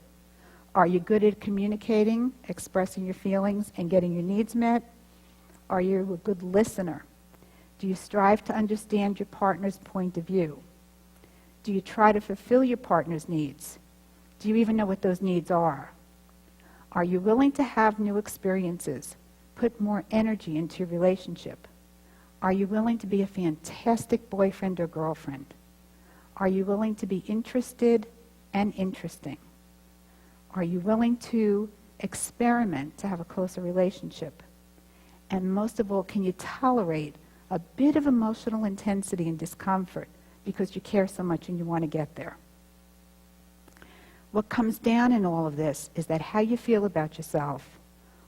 Are you good at communicating, expressing your feelings, and getting your needs met? Are you a good listener? Do you strive to understand your partner's point of view? Do you try to fulfill your partner's needs? Do you even know what those needs are? Are you willing to have new experiences? Put more energy into your relationship? Are you willing to be a fantastic boyfriend or girlfriend? Are you willing to be interested and interesting? Are you willing to experiment to have a closer relationship? And most of all, can you tolerate a bit of emotional intensity and discomfort because you care so much and you want to get there? What comes down in all of this is that how you feel about yourself,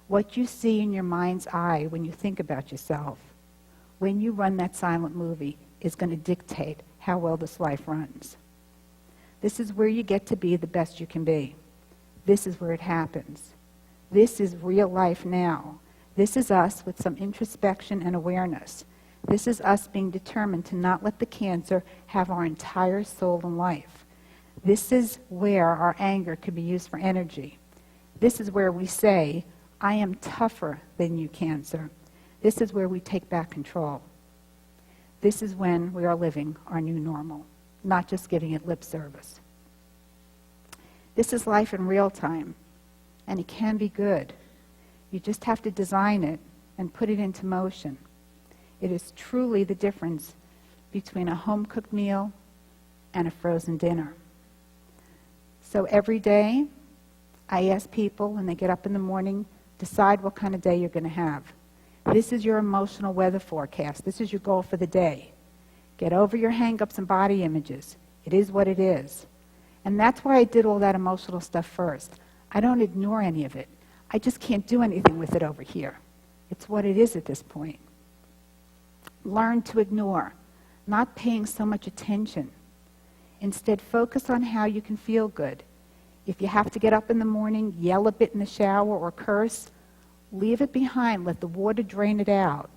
what you see in your mind's eye when you think about yourself, when you run that silent movie, is going to dictate how well this life runs. This is where you get to be the best you can be. This is where it happens. This is real life now. This is us with some introspection and awareness. This is us being determined to not let the cancer have our entire soul and life. This is where our anger can be used for energy. This is where we say, I am tougher than you, cancer. This is where we take back control. This is when we are living our new normal, not just giving it lip service. This is life in real time, and it can be good. You just have to design it and put it into motion. It is truly the difference between a home-cooked meal and a frozen dinner. So every day, I ask people when they get up in the morning, decide what kind of day you're going to have. This is your emotional weather forecast. This is your goal for the day. Get over your hang-ups and body images. It is what it is. And that's why I did all that emotional stuff first. I don't ignore any of it. I just can't do anything with it over here. It's what it is at this point. Learn to ignore, not paying so much attention. Instead, focus on how you can feel good. If you have to get up in the morning, yell a bit in the shower, or curse, leave it behind. Let the water drain it out.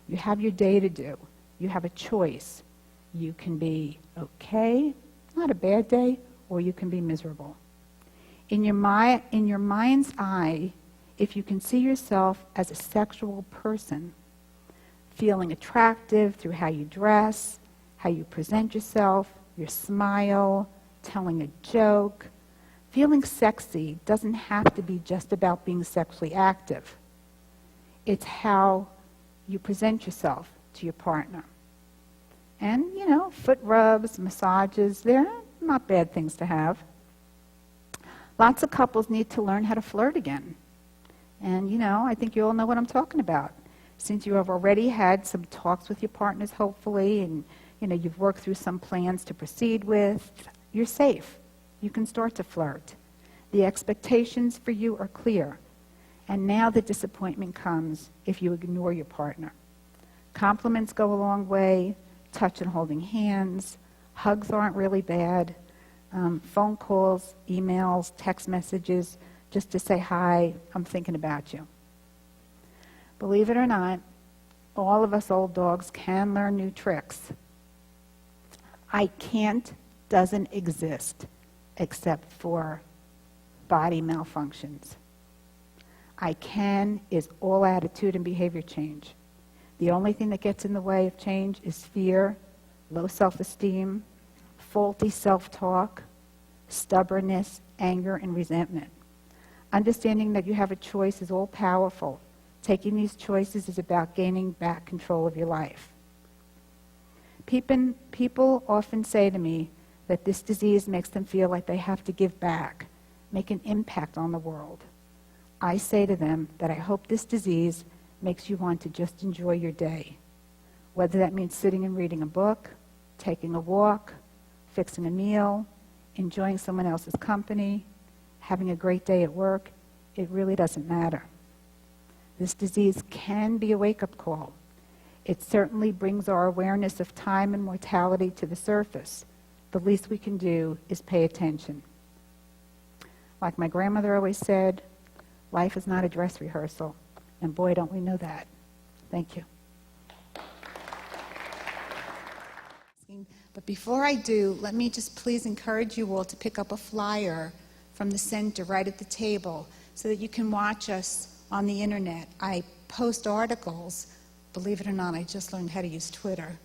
You have your day to do. You have a choice. You can be okay, not a bad day, or you can be miserable. In your mind's eye, if you can see yourself as a sexual person, feeling attractive through how you dress, how you present yourself, your smile, telling a joke, feeling sexy doesn't have to be just about being sexually active. It's how you present yourself to your partner. And, foot rubs, massages, they're not bad things to have. Lots of couples need to learn how to flirt again. And, I think you all know what I'm talking about. Since you have already had some talks with your partners, hopefully, and, you've worked through some plans to proceed with, you're safe. You can start to flirt. The expectations for you are clear. And now the disappointment comes if you ignore your partner. Compliments go a long way, touch and holding hands, hugs aren't really bad, phone calls, emails, text messages, just to say, hi, I'm thinking about you. Believe it or not, all of us old dogs can learn new tricks. I can't doesn't exist except for body malfunctions. I can is all attitude and behavior change. The only thing that gets in the way of change is fear, low self-esteem, faulty self-talk, stubbornness, anger, and resentment. Understanding that you have a choice is all powerful. Taking these choices is about gaining back control of your life. People often say to me that this disease makes them feel like they have to give back, make an impact on the world. I say to them that I hope this disease makes you want to just enjoy your day, whether that means sitting and reading a book, taking a walk, fixing a meal, enjoying someone else's company, having a great day at work. It really doesn't matter. This disease can be a wake-up call. It certainly brings our awareness of time and mortality to the surface. The least we can do is pay attention. Like my grandmother always said, life is not a dress rehearsal, and boy, don't we know that. Thank you. But before I do, let me just please encourage you all to pick up a flyer from the center right at the table so that you can watch us on the internet. I post articles. Believe it or not, I just learned how to use Twitter.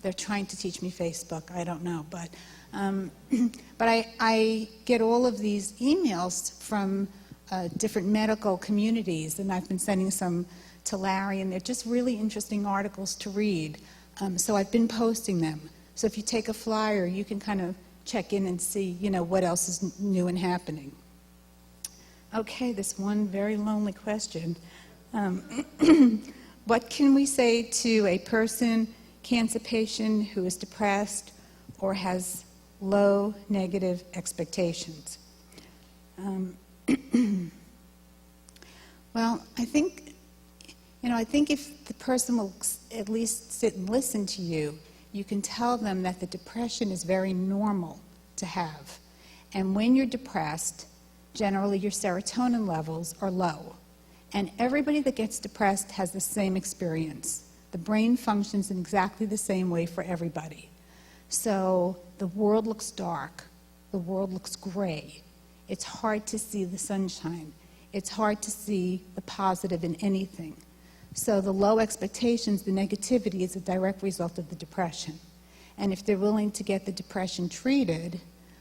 They're trying to teach me Facebook. I don't know, but But I get all of these emails from different medical communities, and I've been sending some to Larry, and they're just really interesting articles to read. So I've been posting them. So if you take a flyer, you can kind of check in and see, what else is new and happening. Okay, this one very lonely question. What can we say to a cancer patient who is depressed or has low negative expectations? Well, I think if the person will at least sit and listen to you, you can tell them that the depression is very normal to have. And when you're depressed, generally your serotonin levels are low. And everybody that gets depressed has the same experience. The brain functions in exactly the same way for everybody. So the world looks dark. The world looks gray. It's hard to see the sunshine. It's hard to see the positive in anything. So the low expectations, the negativity, is a direct result of the depression. And if they're willing to get the depression treated,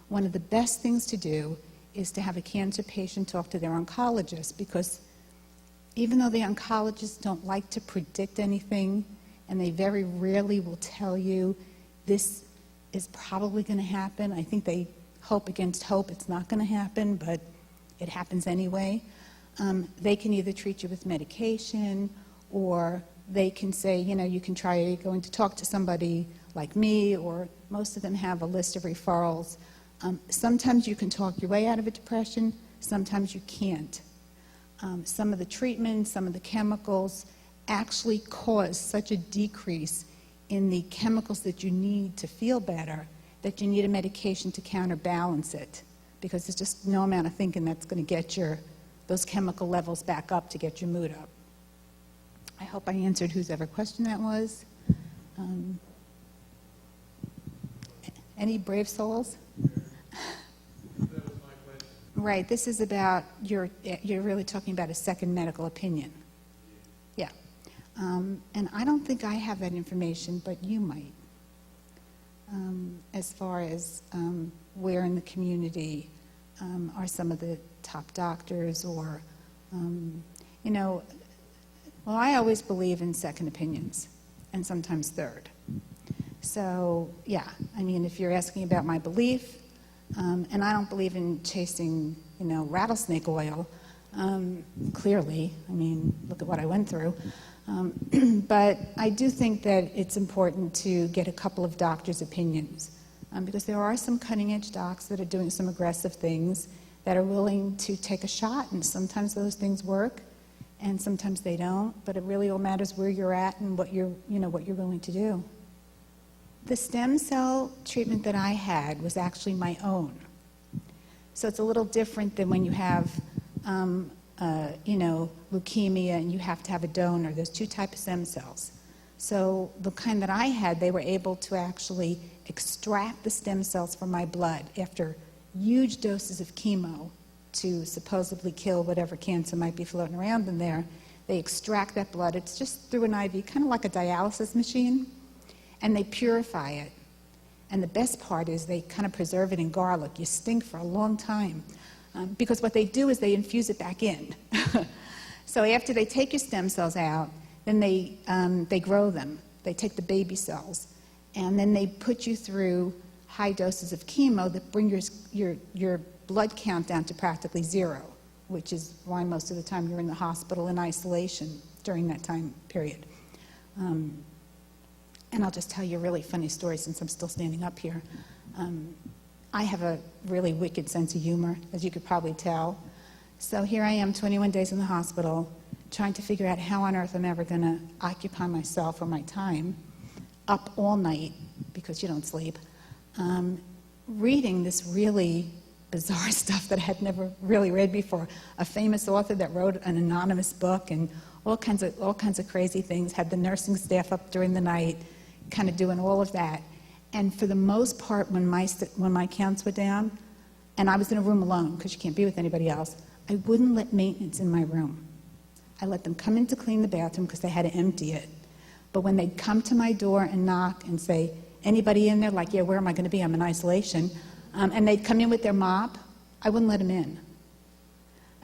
one of the best things to do is to have a cancer patient talk to their oncologist, because even though the oncologists don't like to predict anything, and they very rarely will tell you this is probably going to happen, I think they hope against hope it's not going to happen, but it happens anyway. They can either treat you with medication, or they can say, you can try going to talk to somebody like me, or most of them have a list of referrals. Sometimes you can talk your way out of a depression, sometimes you can't. Some of the treatments, some of the chemicals actually cause such a decrease in the chemicals that you need to feel better that you need a medication to counterbalance it, because there's just no amount of thinking that's going to get those chemical levels back up to get your mood up. I hope I answered whosever question that was. Any brave souls? That was my question. Right, this is about, you're really talking about a second medical opinion. Yeah. And I don't think I have that information, but you might. As far as where in the community are some of the top doctors, or, well, I always believe in second opinions, and sometimes third. So, yeah, if you're asking about my belief, and I don't believe in chasing, rattlesnake oil, clearly. Look at what I went through. But I do think that it's important to get a couple of doctors' opinions, because there are some cutting-edge docs that are doing some aggressive things that are willing to take a shot, and sometimes those things work, and sometimes they don't. But it really all matters where you're at and what you're willing to do. The stem cell treatment that I had was actually my own. So it's a little different than when you have, leukemia and you have to have a donor. There's two types of stem cells. So the kind that I had, they were able to actually extract the stem cells from my blood after huge doses of chemo to supposedly kill whatever cancer might be floating around in there. They extract that blood. It's just through an IV, kind of like a dialysis machine, and they purify it. And the best part is they kind of preserve it in garlic. You stink for a long time. Because what they do is they infuse it back in. So after they take your stem cells out, then they grow them. They take the baby cells, and then they put you through high doses of chemo that bring your blood count down to practically zero, which is why most of the time you're in the hospital in isolation during that time period. And I'll just tell you a really funny story since I'm still standing up here. I have a really wicked sense of humor, as you could probably tell. So here I am, 21 days in the hospital, trying to figure out how on earth I'm ever going to occupy myself or my time, up all night, because you don't sleep, reading this really bizarre stuff that I had never really read before. A famous author that wrote an anonymous book and all kinds of crazy things, had the nursing staff up during the night, kind of doing all of that. And for the most part, when my counts were down, and I was in a room alone, because you can't be with anybody else, I wouldn't let maintenance in my room. I let them come in to clean the bathroom because they had to empty it. But when they'd come to my door and knock and say, anybody in there, like, yeah, where am I going to be? I'm in isolation. And they'd come in with their mop. I wouldn't let them in.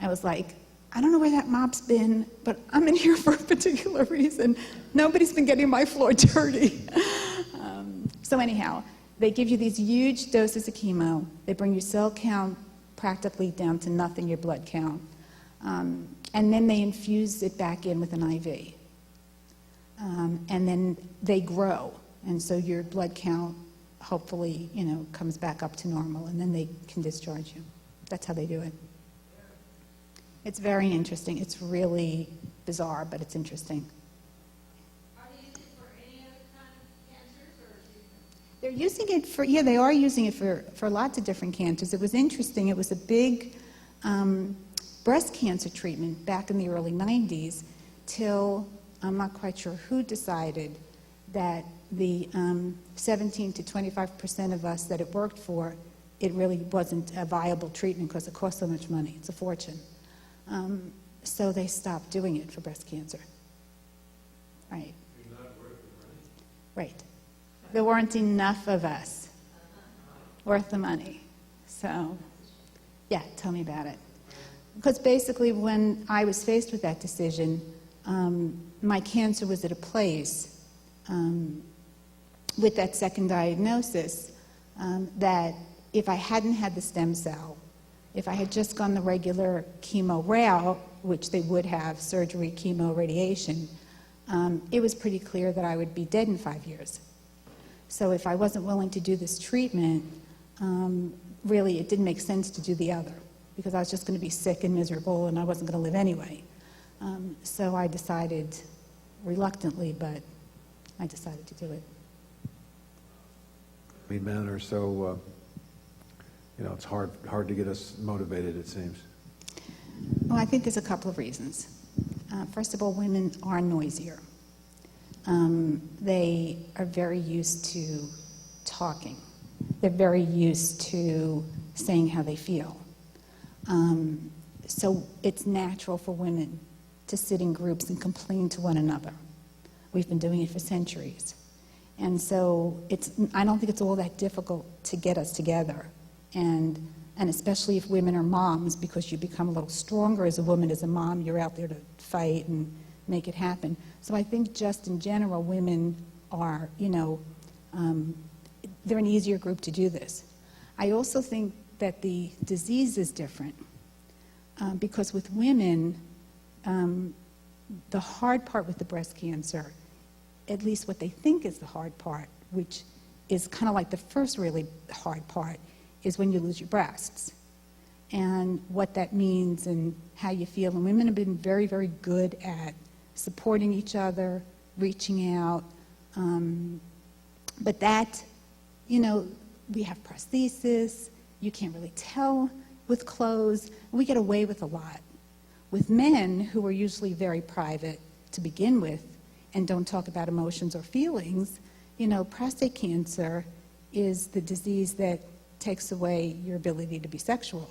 I was like, I don't know where that mop's been, but I'm in here for a particular reason. Nobody's been getting my floor dirty. So anyhow, they give you these huge doses of chemo. They bring your cell count practically down to nothing, your blood count. And then they infuse it back in with an IV. And then they grow. And so your blood count hopefully, comes back up to normal, and then they can discharge you. That's how they do it. It's very interesting. It's really bizarre, but it's interesting. Are they using it for any other kind of cancers, or is it? They're using it for, they are using it for lots of different cancers. It was interesting. It was a big breast cancer treatment back in the early 90s till, I'm not quite sure who decided that the 17 to 25% of us that it worked for, it really wasn't a viable treatment because it cost so much money. It's a fortune. So they stopped doing it for breast cancer. Right. Right. There weren't enough of us worth the money. So, yeah, tell me about it. Because basically when I was faced with that decision, my cancer was at a place with that second diagnosis that if I hadn't had the stem cell, if I had just gone the regular chemo route, which they would have, surgery, chemo, radiation, it was pretty clear that I would be dead in 5 years. So if I wasn't willing to do this treatment, really it didn't make sense to do the other, because I was just going to be sick and miserable and I wasn't going to live anyway. So I decided, reluctantly, but I decided to do it. Manner, so it's hard to get us motivated, it seems. Well, I think there's a couple of reasons. First of all, women are noisier. They are very used to talking. They're very used to saying how they feel. So it's natural for women to sit in groups and complain to one another. We've been doing it for centuries. And so I don't think it's all that difficult to get us together. And especially if women are moms, because you become a little stronger as a woman, as a mom, you're out there to fight and make it happen. So I think just in general, women are, they're an easier group to do this. I also think that the disease is different because with women, the hard part with the breast cancer, at least what they think is the hard part, which is kind of like the first really hard part, is when you lose your breasts and what that means and how you feel. And women have been very, very good at supporting each other, reaching out. But that, we have prosthesis. You can't really tell with clothes. We get away with a lot. With men, who are usually very private to begin with and don't talk about emotions or feelings, prostate cancer is the disease that takes away your ability to be sexual.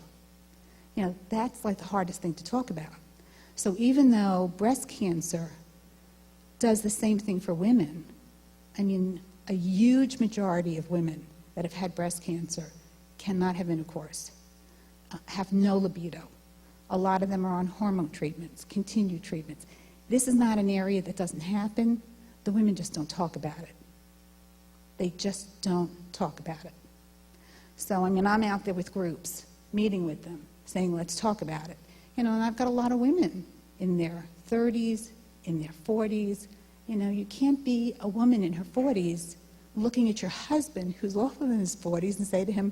That's like the hardest thing to talk about. So even though breast cancer does the same thing for women, a huge majority of women that have had breast cancer cannot have intercourse, have no libido. A lot of them are on hormone treatments, continued treatments. This is not an area that doesn't happen. The women just don't talk about it. They just don't talk about it. So, I'm out there with groups, meeting with them, saying, let's talk about it. And I've got a lot of women in their 30s, in their 40s. You can't be a woman in her 40s looking at your husband who's also in his 40s and say to him,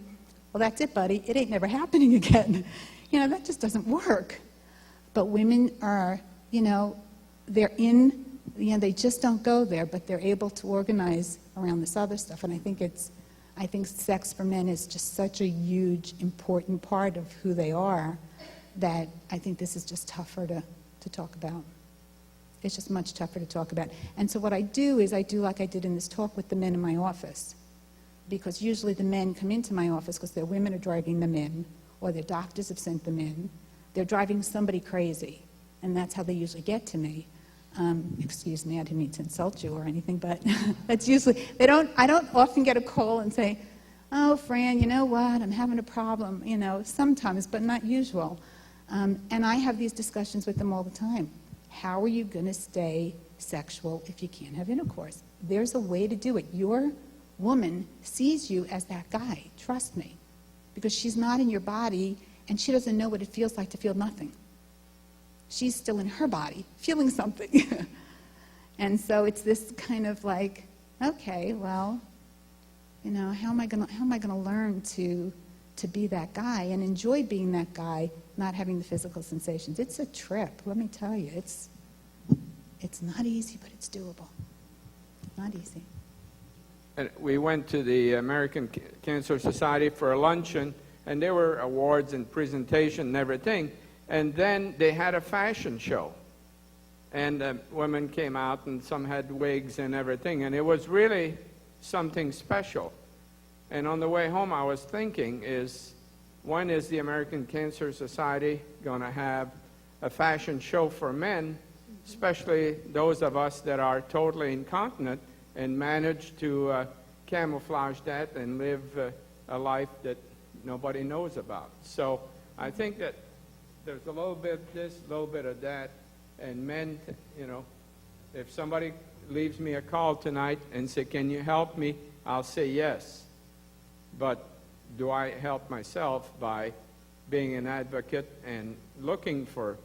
well, that's it, buddy. It ain't never happening again. That just doesn't work. But women are, they're in, they just don't go there, but they're able to organize around this other stuff. And I think sex for men is just such a huge, important part of who they are that I think this is just tougher to talk about. It's just much tougher to talk about. And so what I do is I do like I did in this talk with the men in my office. Because usually the men come into my office because their women are driving them in, or their doctors have sent them in. They're driving somebody crazy, and that's how they usually get to me. Excuse me, I didn't mean to insult you or anything, but that's usually, I don't often get a call and say, oh, Fran, you know what, I'm having a problem, sometimes, but not usual. And I have these discussions with them all the time. How are you going to stay sexual if you can't have intercourse? There's a way to do it. Your woman sees you as that guy, trust me, because she's not in your body and she doesn't know what it feels like to feel nothing. She's still in her body, feeling something. And so it's this kind of like, okay, well, how am I gonna learn to be that guy and enjoy being that guy, not having the physical sensations? It's a trip, let me tell you. It's not easy, but it's doable. Not easy. And we went to the American Cancer Society for a luncheon, and there were awards and presentation and everything. And then they had a fashion show. And women came out, and some had wigs and everything. And it was really something special. And on the way home, I was thinking when is the American Cancer Society going to have a fashion show for men, especially those of us that are totally incontinent and manage to camouflage that and live a life that nobody knows about. So I think that there's a little bit of this, a little bit of that, and men, if somebody leaves me a call tonight and say, can you help me? I'll say yes. But do I help myself by being an advocate and looking for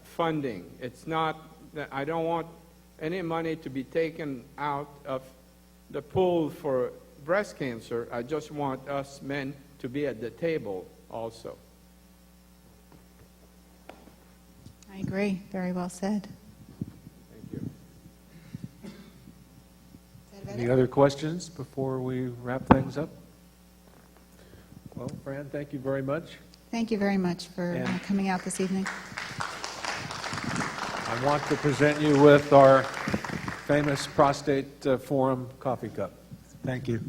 funding? It's not that I don't want any money to be taken out of the pool for breast cancer. I just want us men to be at the table also. I agree. Very well said. Thank you. Any other questions before we wrap things up? Well, Fran, thank you very much. Thank you very much for And- coming out this evening. I want to present you with our famous Prostate Forum coffee cup. Thank you.